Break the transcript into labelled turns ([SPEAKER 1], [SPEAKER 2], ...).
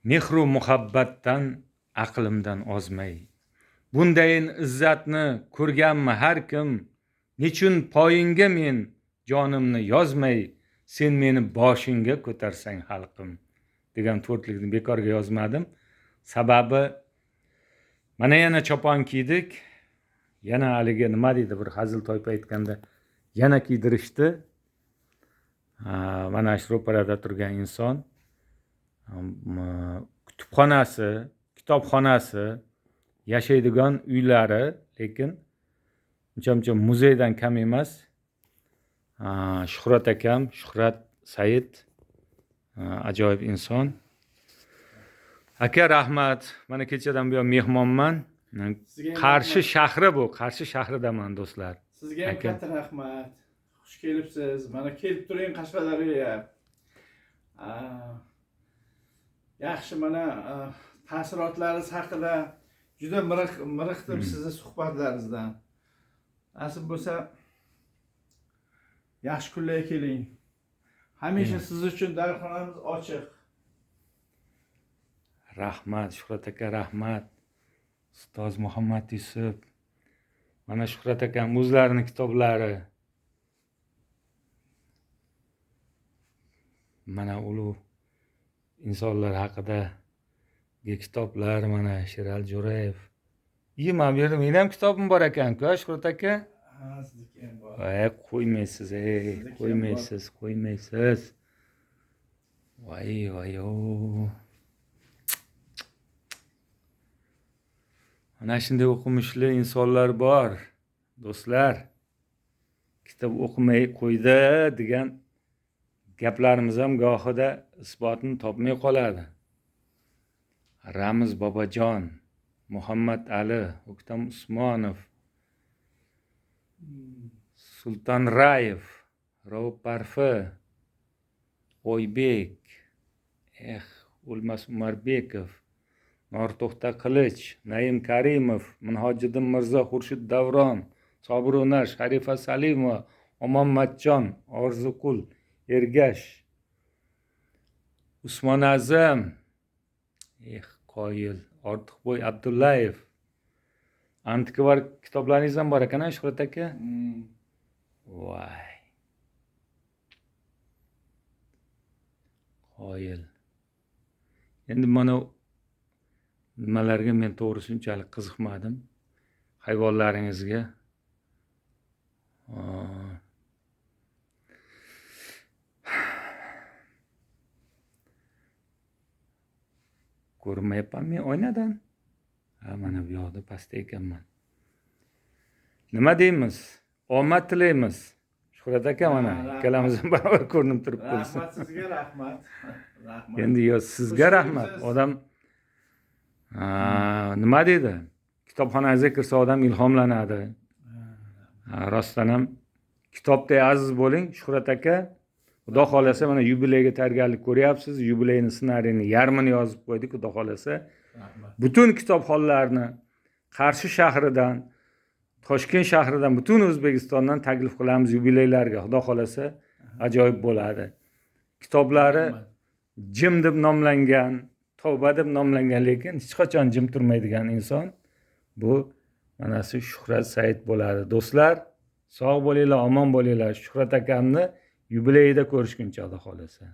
[SPEAKER 1] Mehru muhabbatdan aqlimdan ozmay. Bundayin izzatni ko'rganmi har kim? Nechun poyingga men jonimni yozmay, sen meni boshingga ko'tarsang xalqim degan to'rtlikni bekorga yozmadim. Sababi mana yana chopon kiydik. Yana haligi nima deydi, bir hazil toypa aytganda yana kiydirishdi. Mana shu ro'parada turgan inson kutubxonasi, kitobxonasi, yashaydigan uylari, lekin uncha muzeydan kam emas. Shuhrat akam, Shuhrat Said ajoyib inson. Aka, rahmat. Mana kechadan buyon mehmonman. Qarshi shahri bu, Qarshi shahridaman do'stlar.
[SPEAKER 2] Sizga ham katta rahmat. Xush kelibsiz. Mana kelib turing Qashqadaryoga. Yaxshi, mana taassurotlaringiz haqida juda miriqdim sizni suhbatlaringizdan. Nasib bo'lsa yaxshi kunlarga keling. Hamisha siz uchun darxonamiz ochiq.
[SPEAKER 1] Rahmat Shuhrat aka, rahmat. Ustoz Muhammad Yusuf. Mana Shuhrat akam o'zlarining kitoblari. Mana ulug' insonlar haqida kitoblar, mana Sherali Jo'rayev. Mana bu yerda meni ham kitobim bor ekan-ku, Shuhrat aka.
[SPEAKER 2] Sizniki ham bor.
[SPEAKER 1] Qo'ymaysiz, qo'ymaysiz. Voy. Mana shunday o'qimishli insonlar bor, do'stlar. Kitob o'qimay qo'ydi degan gaplarimiz ham gohida isbotini topmay qoladi. Ramiz Bobojon, Muhammad Ali, O'ktam Usmonov, Sulton Rayev, Rauf Parfi, Oybek, O'lmas Umarbekov, Norto'xta Qilich, Naim Karimov, Minhojiddin Mirzo, Xurshid Davron, Sobir O'nash, Sharifa Salimova, Omonmatjon, Orziqul Ergash, Usmon Azam, Qoyil, Ortiqbo'y Abdullayev. Antikvar kitoblaringiz ham bor ekan, Shuhrat aka? Voy. Qoyil. Endi mana nimalarga men to'g'ri shunchalik qiziqmadim. Hayvonlaringizga. Ko'rmayapman men oynadan. Mana bu yoqda pastda ekanman. Nima deymiz? Omad tilaymiz. Shuhrat aka, mana ikkalamiz ham baravar ko'rinib turibmiz.
[SPEAKER 2] Rahmat sizga, rahmat.
[SPEAKER 1] Endi yo sizga rahmat. Odam nima deydi? Kitobxonangizga kirsa odam ilhomlanadi. Rostdan ham kitobdek aziz bo'ling, Shuhrat aka. Xudo xolasa mana yubileyga tayyorgarlik ko'ryapsiz. Yubileyning ssenariyini yarmini yozib qo'ydik, xudo xolasa. Butun kitobxonlarni Qarshi shahridan, Toshkent shahridan, butun O'zbekistondan taklif qilamiz yubileylarga. Xudo xolasa ajoyib bo'ladi. Kitoblari jim deb nomlangan, Tavba deb nomlangan, lekin hech qachon jim turmaydigan inson bu mana shu Shuhrat Said bo'ladi. Do'stlar, sog' bo'linglar, omon bo'linglar. Shuhrat akamni yubileyida ko'rishguncha, xudo xolasa.